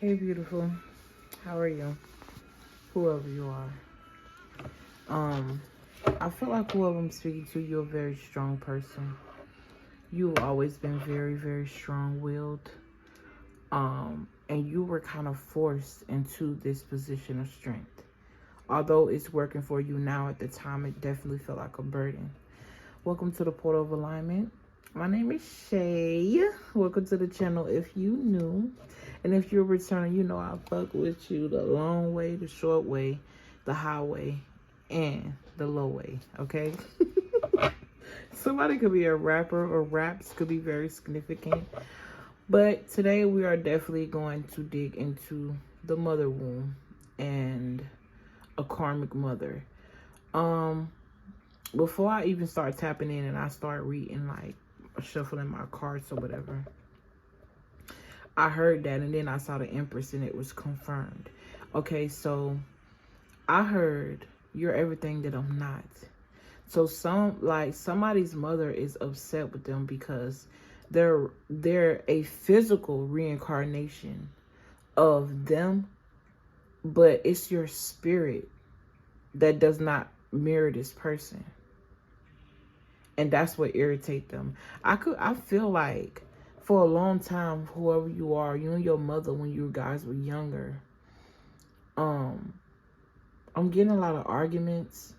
Hey, beautiful. How are you? Whoever you are. I feel like whoever I'm speaking to, you're a very strong person. You've always been very, very strong-willed. And you were kind of forced into this position of strength. Although it's working for you now, at the time, it definitely felt like a burden. Welcome to the Portal of Alignment. My name is SHAY. Welcome to the channel if you new. And if you're returning, you know I fuck with you the long way, the short way, the highway, and the low way, okay? Somebody could be a rapper, or raps could be very significant. But today we are definitely going to dig into the mother womb and a karmic mother. Before I even start tapping in and I start reading, like, shuffling my cards or whatever, I heard that, and then I saw the Empress, and it was confirmed. Okay, so I heard you're everything that I'm not. So somebody's mother is upset with them because they're a physical reincarnation of them, but it's your spirit that does not mirror this person. And that's what irritates them. I feel like for a long time, whoever you are, you and your mother when you guys were younger, I'm getting a lot of arguments.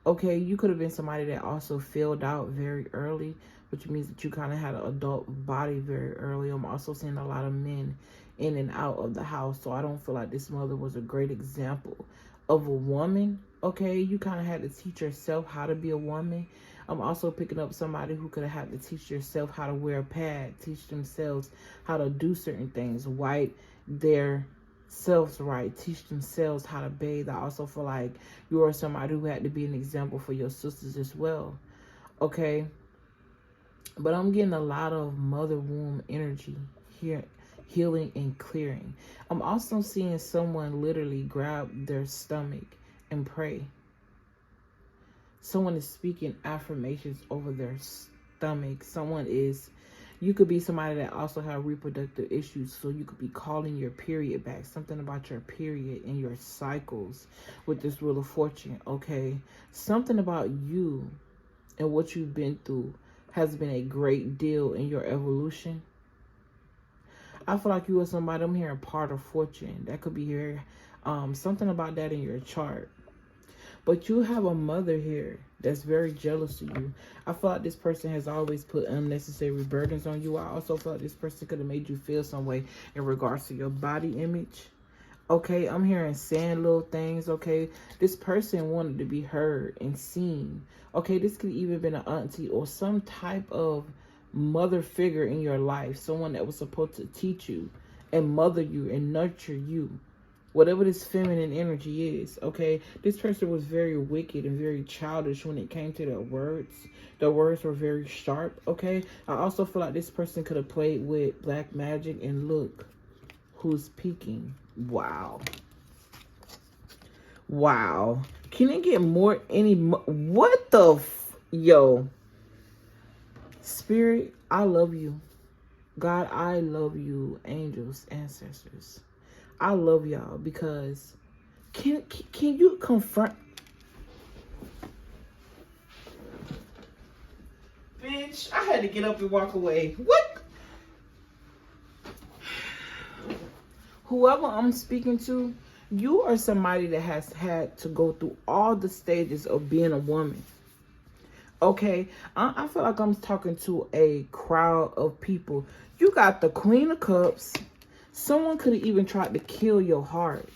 Okay, you could have been somebody that also filled out very early, which means that you kind of had an adult body very early. I'm also seeing a lot of men in and out of the house, so I don't feel like this mother was a great example of a woman. Okay, you kind of had to teach yourself how to be a woman. I'm also picking up somebody who could have had to teach yourself how to wear a pad, teach themselves how to do certain things, wipe their selves right, teach themselves how to bathe. I also feel like you are somebody who had to be an example for your sisters as well. Okay, but I'm getting a lot of mother womb energy here, healing and clearing. I'm also seeing someone literally grab their stomach and pray. Someone is speaking affirmations over their stomach. You could be somebody that also have reproductive issues, so you could be calling your period back. Something about your period and your cycles with this Wheel of Fortune, okay? Something about you and what you've been through has been a great deal in your evolution. I feel like you are somebody, I'm hearing part of fortune. That could be here. Something about that in your chart. But you have a mother here that's very jealous of you. I feel like this person has always put unnecessary burdens on you. I also feel like this person could have made you feel some way in regards to your body image. Okay, I'm hearing saying little things, okay? This person wanted to be heard and seen. Okay, this could even been an auntie or some type of mother figure in your life. Someone that was supposed to teach you and mother you and nurture you. Whatever this feminine energy is, okay? This person was very wicked and very childish when it came to their words. The words were very sharp, okay? I also feel like this person could have played with black magic, and look who's peeking. Wow. Wow. Can it get more what the yo? Spirit, I love you. God, I love you. Angels, ancestors, I love y'all, because can you confront? Bitch, I had to get up and walk away. What? Whoever I'm speaking to, you are somebody that has had to go through all the stages of being a woman. Okay, I feel like I'm talking to a crowd of people. You got the Queen of Cups. Someone could have even tried to kill your heart.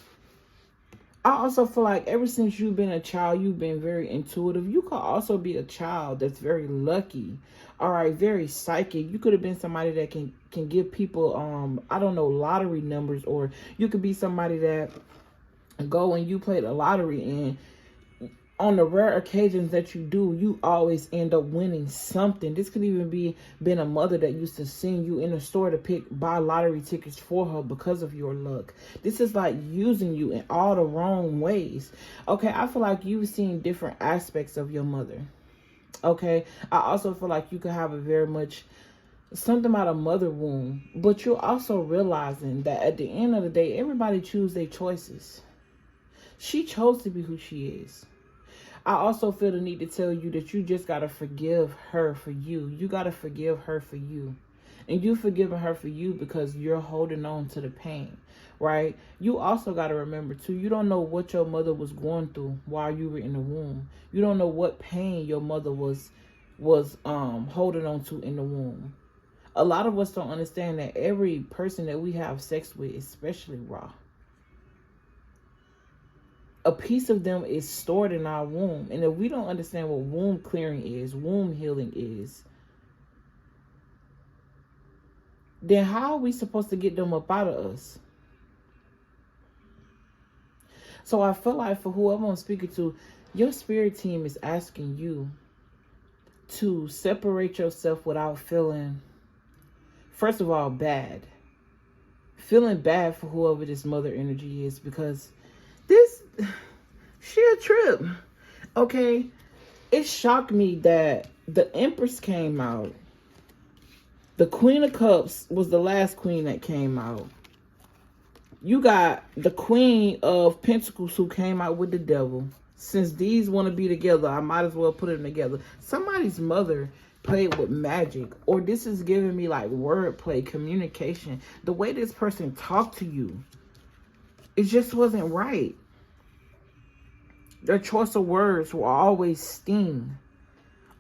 I also feel like ever since you've been a child, you've been very intuitive. You could also be a child that's very lucky. All right, very psychic. You could have been somebody that can give people, I don't know, lottery numbers. Or you could be somebody that go and you play the lottery, and on the rare occasions that you do, you always end up winning something. This could even been a mother that used to send you in a store to buy lottery tickets for her because of your luck. This is like using you in all the wrong ways. Okay, I feel like you've seen different aspects of your mother. Okay, I also feel like you could have a very much something about a mother womb, but you're also realizing that at the end of the day, everybody choose their choices. She chose to be who she is. I also feel the need to tell you that you just got to forgive her for you. You got to forgive her for you. And you forgiving her for you because you're holding on to the pain, right? You also got to remember, too, you don't know what your mother was going through while you were in the womb. You don't know what pain your mother was holding on to in the womb. A lot of us don't understand that every person that we have sex with, especially raw, a piece of them is stored in our womb. And if we don't understand what womb clearing is, womb healing is, then how are we supposed to get them up out of us? So I feel like for whoever I'm speaking to, your spirit team is asking you to separate yourself without feeling, first of all, bad. Feeling bad for whoever this mother energy is, because she a trip. Okay? It shocked me that the Empress came out. The Queen of Cups was the last queen that came out. You got the Queen of Pentacles who came out with the Devil. Since these want to be together, I might as well put them together. Somebody's mother played with magic, or this is giving me like wordplay, communication. The way this person talked to you, it just wasn't right. Their choice of words will always sting.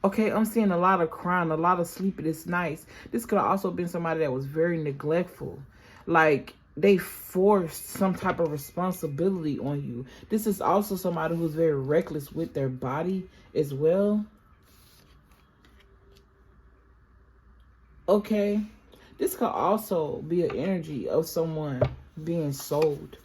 Okay, I'm seeing a lot of crying, a lot of sleepless nights. This could have also been somebody that was very neglectful. Like, they forced some type of responsibility on you. This is also somebody who's very reckless with their body as well. Okay, this could also be an energy of someone being sold.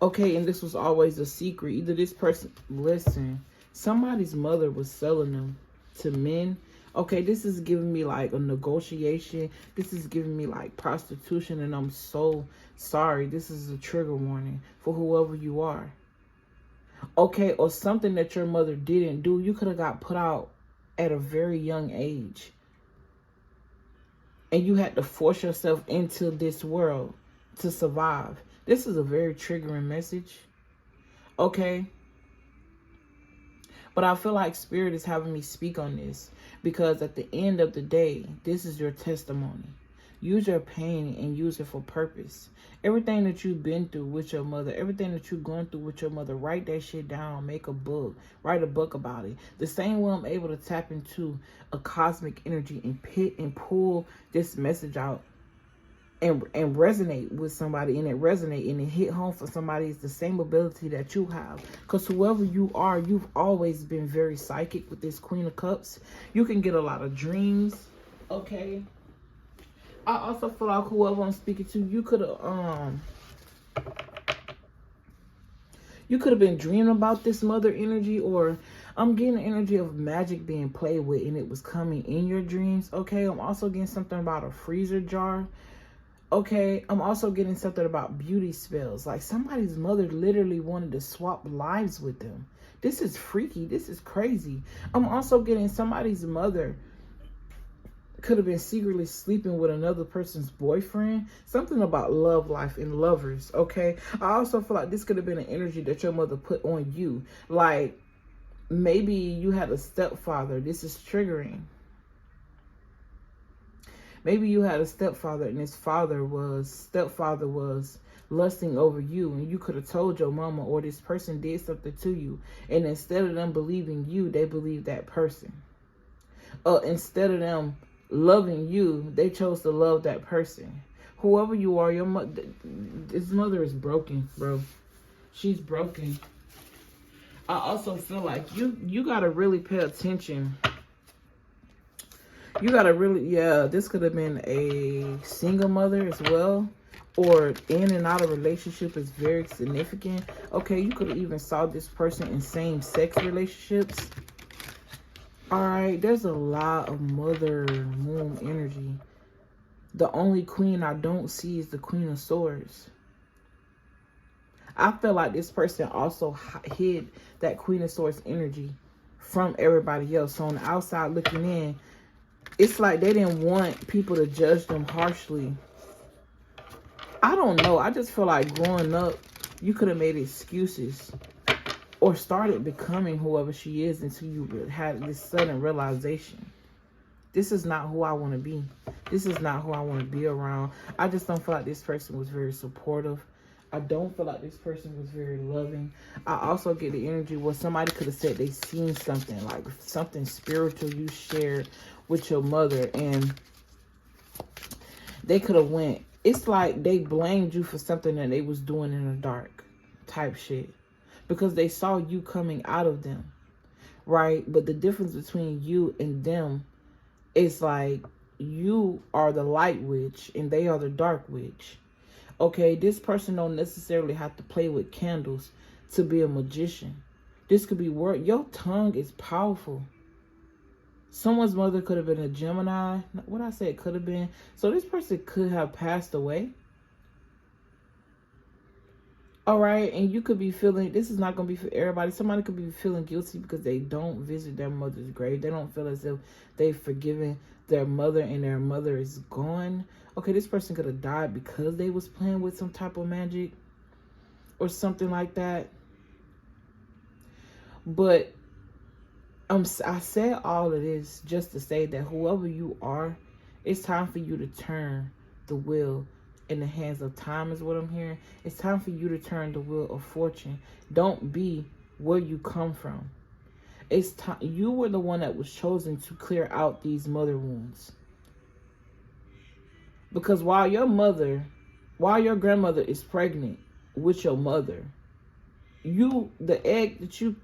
Okay, and this was always a secret. Either this person, listen, somebody's mother was selling them to men. Okay, this is giving me like a negotiation. This is giving me like prostitution, and I'm so sorry. This is a trigger warning for whoever you are. Okay, or something that your mother didn't do. You could have got put out at a very young age, and you had to force yourself into this world to survive. This is a very triggering message. Okay. But I feel like Spirit is having me speak on this, because at the end of the day, this is your testimony. Use your pain and use it for purpose. Everything that you've been through with your mother, everything that you're going through with your mother, write that shit down. Make a book. Write a book about it. The same way I'm able to tap into a cosmic energy and pull this message out and resonate with somebody, and it resonate and it hit home for somebody, is the same ability that you have. Because whoever you are, you've always been very psychic with this Queen of Cups. You can get a lot of dreams. Okay. I also feel like whoever I'm speaking to, you could have been dreaming about this mother energy, or I'm getting the energy of magic being played with and it was coming in your dreams. Okay. I'm also getting something about a freezer jar. Okay, I'm also getting something about beauty spells. Like somebody's mother literally wanted to swap lives with them. This is freaky. This is crazy. I'm also getting somebody's mother could have been secretly sleeping with another person's boyfriend. Something about love life and lovers, okay? I also feel like this could have been an energy that your mother put on you. Like maybe you had a stepfather. This is triggering. Maybe you had a stepfather, and his stepfather was lusting over you, and you could have told your mama, or this person did something to you, and instead of them believing you, they believed that person. Instead of them loving you, they chose to love that person. Whoever you are, your mother, this mother is broken, bro. She's broken. I also feel like you gotta really pay attention. You gotta really, this could have been a single mother as well, or in and out of relationship is very significant. Okay, you could have even saw this person in same-sex relationships. All right, there's a lot of mother womb energy. The only queen I don't see is the Queen of Swords. I feel like this person also hid that Queen of Swords energy from everybody else. So on the outside looking in, It's like they didn't want people to judge them harshly. I don't know. I just feel like growing up, you could have made excuses or started becoming whoever she is until you had this sudden realization. This is not who I want to be. This is not who I want to be around. I just don't feel like this person was very supportive. I don't feel like this person was very loving. I also get the energy where somebody could have said they seen something, like something spiritual you shared with your mother, and they could have went. It's like they blamed you for something that they was doing in the dark type shit, because they saw you coming out of them, right? But the difference between you and them is like you are the light witch and they are the dark witch. Okay, this person don't necessarily have to play with candles to be a magician. This could be word. Your tongue is powerful. Someone's mother could have been a Gemini. What I said could have been. So this person could have passed away. All right, and you could be feeling, this is not going to be for everybody. Somebody could be feeling guilty because they don't visit their mother's grave. They don't feel as if they've forgiven their mother and their mother is gone. Okay, this person could have died because they was playing with some type of magic or something like that. But I said all of this just to say that whoever you are, it's time for you to turn the wheel in the hands of time is what I'm hearing. It's time for you to turn the wheel of fortune. Don't be where you come from. It's time. You were the one that was chosen to clear out these mother wounds. Because while your grandmother is pregnant with your mother, the egg that you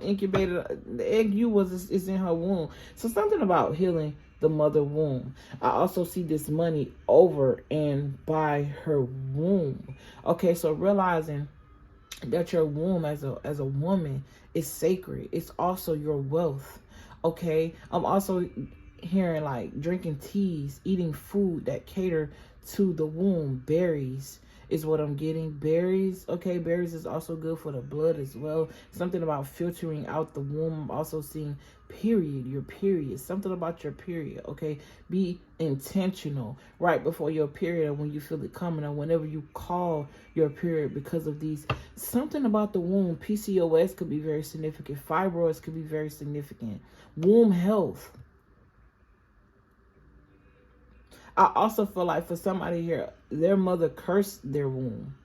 incubated, the egg is in her womb. So something about healing the mother womb. I also see this money over and by her womb. Okay, so realizing that your womb as a woman is sacred. It's also your wealth. Okay, I'm also hearing like drinking teas, eating food that cater to the womb. Berries is what I'm getting. Berries. Okay, berries is also good for the blood as well. Something about filtering out the womb. I'm also seeing your period. Something about your period. Okay, be intentional right before your period when you feel it coming, or whenever you call your period, because of these. Something about the womb. PCOS could be very significant. Fibroids could be very significant. Womb health. I also feel like for somebody here, their mother cursed their womb.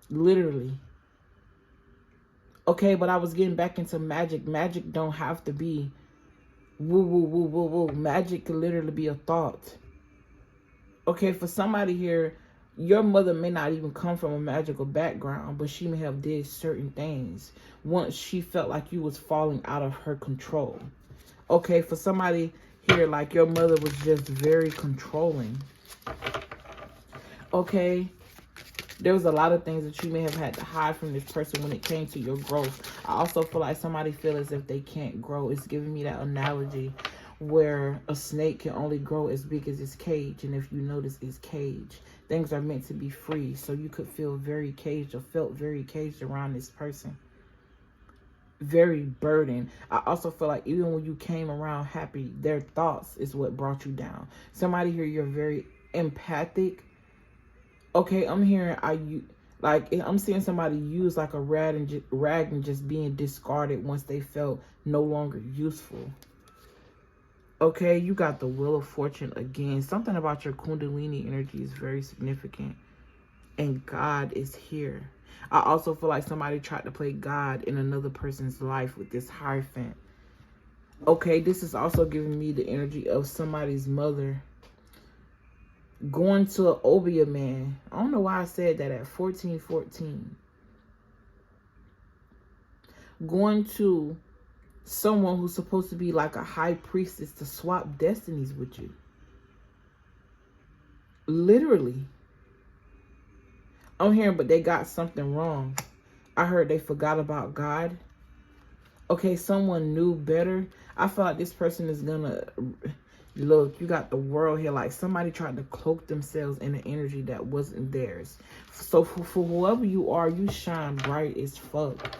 Literally. Okay, but I was getting back into magic. Magic don't have to be woo, woo, woo, woo, woo. Magic could literally be a thought. Okay, for somebody here, your mother may not even come from a magical background, but she may have did certain things once she felt like you was falling out of her control. Okay, for somebody here, like your mother was just very controlling. Okay, there was a lot of things that you may have had to hide from this person when it came to your growth. I also feel like somebody feels as if they can't grow. It's giving me that analogy where a snake can only grow as big as its cage. And if you notice, its cage, things are meant to be free. So you could feel very caged or felt very caged around this person. Very burdened. I also feel like even when you came around happy, their thoughts is what brought you down. Somebody here, you're very empathic. Okay, I'm hearing I'm seeing somebody use like a rag and just being discarded once they felt no longer useful. Okay, you got the Wheel of Fortune again. Something about your Kundalini energy is very significant. And God is here. I also feel like somebody tried to play God in another person's life with this Hierophant. Okay, this is also giving me the energy of somebody's mother going to an Obia man. I don't know why I said that at 1414. Going to someone who's supposed to be like a high priestess to swap destinies with you. Literally. I'm hearing, but they got something wrong. I heard they forgot about God. Okay, someone knew better. I feel like this person is gonna... Look, you got the world here. Like somebody tried to cloak themselves in an energy that wasn't theirs. So for whoever you are, you shine bright as fuck.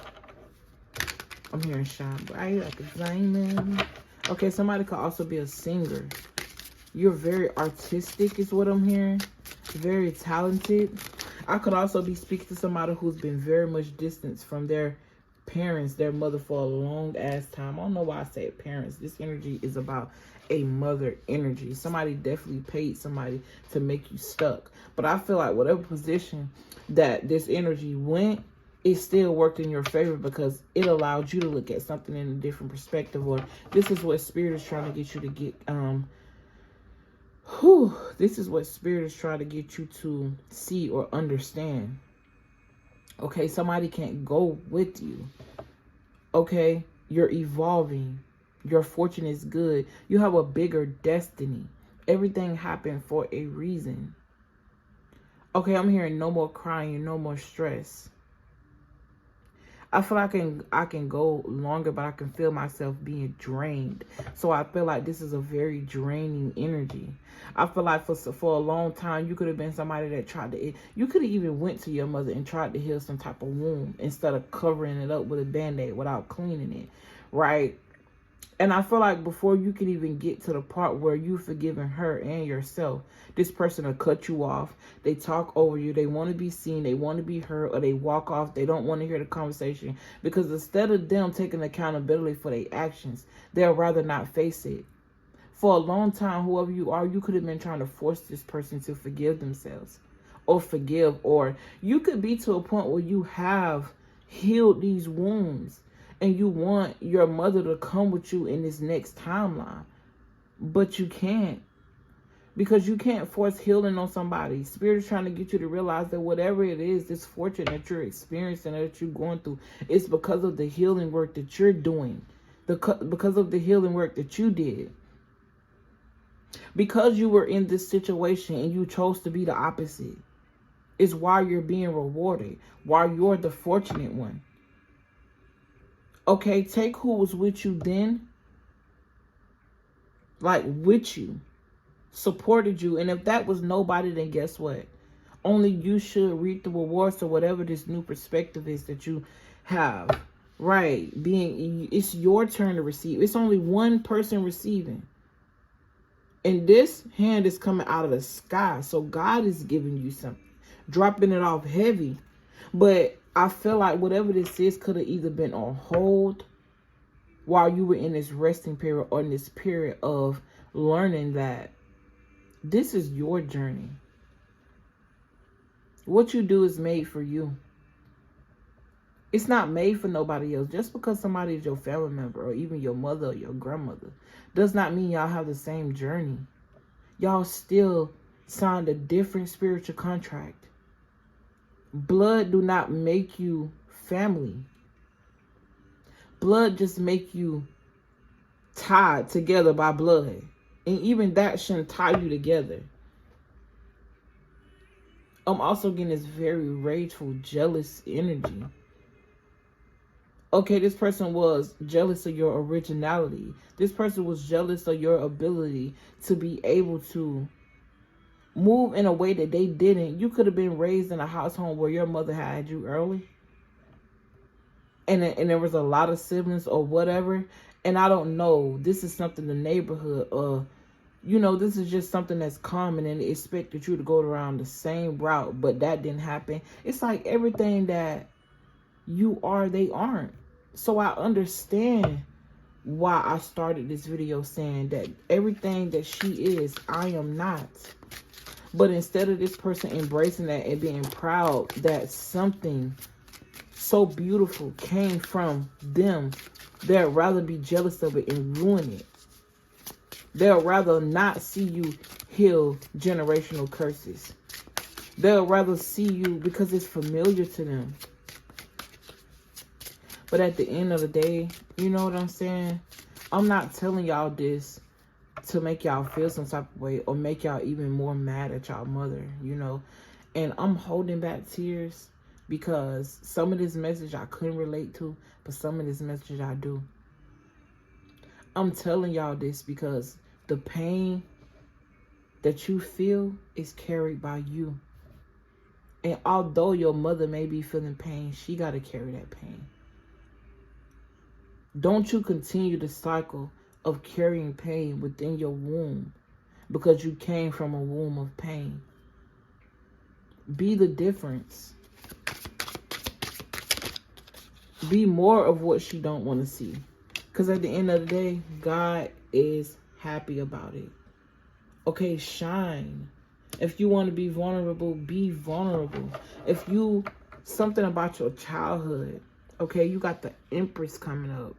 I'm hearing shine bright like a diamond. Okay, somebody could also be a singer. You're very artistic is what I'm hearing. Very talented. I could also be speaking to somebody who's been very much distanced from their parents, their mother, for a long ass time. I don't know why I say parents. This energy is about a mother energy. Somebody definitely paid somebody to make you stuck. But I feel like whatever position that this energy went, it still worked in your favor because it allowed you to look at something in a different perspective. Or this is what spirit is trying to get you to get this is what spirit is trying to get you to see or understand. Okay, somebody can't go with you. Okay, you're evolving. Your fortune is good. You have a bigger destiny. Everything happened for a reason. Okay, I'm hearing no more crying, no more stress. I feel like I can go longer, but I can feel myself being drained. So I feel like this is a very draining energy. I feel like for a long time, you could have been somebody that tried to... You could have even went to your mother and tried to heal some type of wound instead of covering it up with a Band-Aid without cleaning it, right? And I feel like before you can even get to the part where you've forgiven her and yourself, this person will cut you off. They talk over you. They want to be seen. They want to be heard, or they walk off. They don't want to hear the conversation because instead of them taking accountability for their actions, they'll rather not face it. For a long time, whoever you are, you could have been trying to force this person to forgive themselves or forgive, or you could be to a point where you have healed these wounds and you want your mother to come with you in this next timeline, but you can't. Because you can't force healing on somebody. Spirit is trying to get you to realize that whatever it is, this fortune that you're experiencing, that you're going through, it's because of the healing work that you're doing. Because of the healing work that you did. Because you were in this situation and you chose to be the opposite. Is why you're being rewarded. Why you're the fortunate one. Okay, take who was with you then. Like with you. Supported you, and if that was nobody, then guess what? Only you should reap the rewards of whatever this new perspective is that you have, right? It's your turn to receive. It's only one person receiving, and this hand is coming out of the sky, so God is giving you something, dropping it off heavy. But I feel like whatever this is could have either been on hold while you were in this resting period, or in this period of learning that this is your journey. What you do is made for you. It's not made for nobody else. Just because somebody is your family member or even your mother or your grandmother does not mean y'all have the same journey. Y'all still signed a different spiritual contract. Blood do not make you family. Blood just make you tied together by blood. And even that shouldn't tie you together. I'm also getting this very rageful, jealous energy. Okay, this person was jealous of your originality. This person was jealous of your ability to be able to move in a way that they didn't. You could have been raised in a household where your mother had you early. And there was a lot of siblings or whatever. And I don't know, this is something the neighborhood, this is just something that's common and they expected you to go around the same route, but that didn't happen. It's like everything that you are, they aren't. So I understand why I started this video saying that everything that she is, I am not. But instead of this person embracing that and being proud that something so beautiful came from them, they'd rather be jealous of it and ruin it. They'll rather not see you heal generational curses. They'll rather see you because it's familiar to them. But at the end of the day, you know what I'm saying? I'm not telling y'all this to make y'all feel some type of way or make y'all even more mad at y'all mother, And I'm holding back tears because some of this message I couldn't relate to, but some of this message I do. I'm telling y'all this because the pain that you feel is carried by you. And although your mother may be feeling pain, she got to carry that pain. Don't you continue the cycle of carrying pain within your womb because you came from a womb of pain. Be the difference. Be more of what she don't want to see. Because at the end of the day, God is happy about it. Okay, shine. If you want to be vulnerable, be vulnerable. If you, something about your childhood, okay, you got the Empress coming up.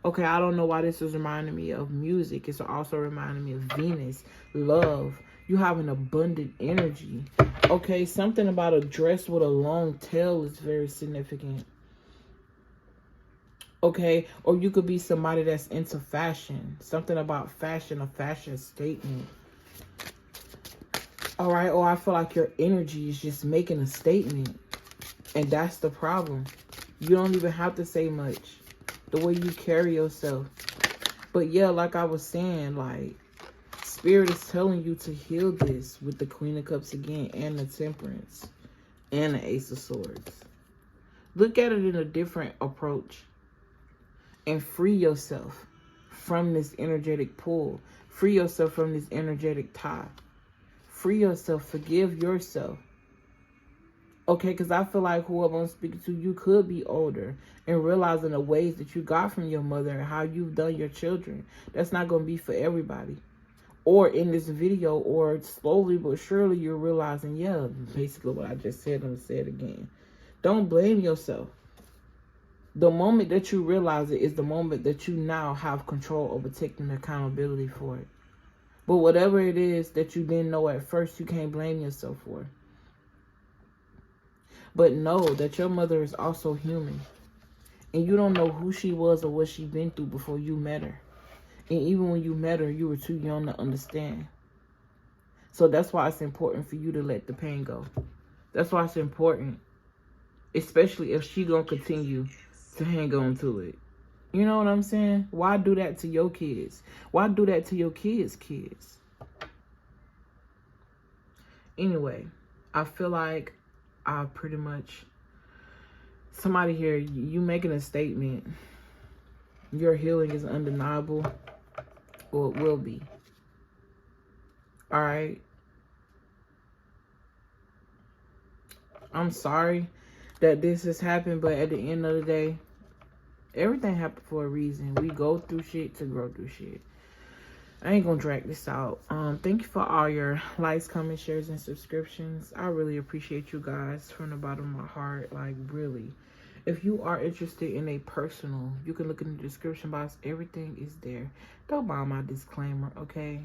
Okay, I don't know why this is reminding me of music. It's also reminding me of Venus, love. You have an abundant energy. Okay, something about a dress with a long tail is very significant. Okay, or you could be somebody that's into fashion. Something about fashion, a fashion statement. All right, or I feel like your energy is just making a statement. And that's the problem. You don't even have to say much. The way you carry yourself. But yeah, like I was saying, like, Spirit is telling you to heal this with the Queen of Cups again, and the Temperance, and the Ace of Swords. Look at it in a different approach. And free yourself from this energetic pull. Free yourself from this energetic tie. Free yourself. Forgive yourself. Okay, because I feel like whoever I'm speaking to, you could be older and realizing the ways that you got from your mother and how you've done your children. That's not going to be for everybody. Or in this video, or slowly but surely you're realizing, yeah, basically what I just said, I'm going to say it again. Don't blame yourself. The moment that you realize it is the moment that you now have control over taking accountability for it. But whatever it is that you didn't know at first, you can't blame yourself for. But know that your mother is also human. And you don't know who she was or what she's been through before you met her. And even when you met her, you were too young to understand. So that's why it's important for you to let the pain go. That's why it's important. Especially if she gonna continue to hang on to it. You know what I'm saying? Why do that to your kids? Why do that to your kids' kids? Anyway, I feel like I pretty much... Somebody here, you making a statement. Your healing is undeniable. Or it will be. Alright? I'm sorry that this has happened, but at the end of the day, everything happened for a reason. We go through shit to grow through shit. I ain't gonna drag this out. Thank you for all your likes, comments, shares, and subscriptions. I really appreciate you guys from the bottom of my heart. Like, really. If you are interested in a personal, you can look in the description box. Everything is there. Don't mind my disclaimer, okay?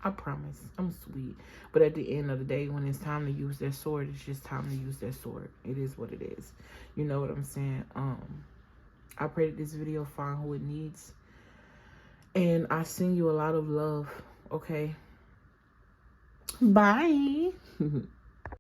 I promise. I'm sweet. But at the end of the day, when it's time to use that sword, it's just time to use that sword. It is what it is. You know what I'm saying? I pray that this video find who it needs. And I send you a lot of love, okay? Bye.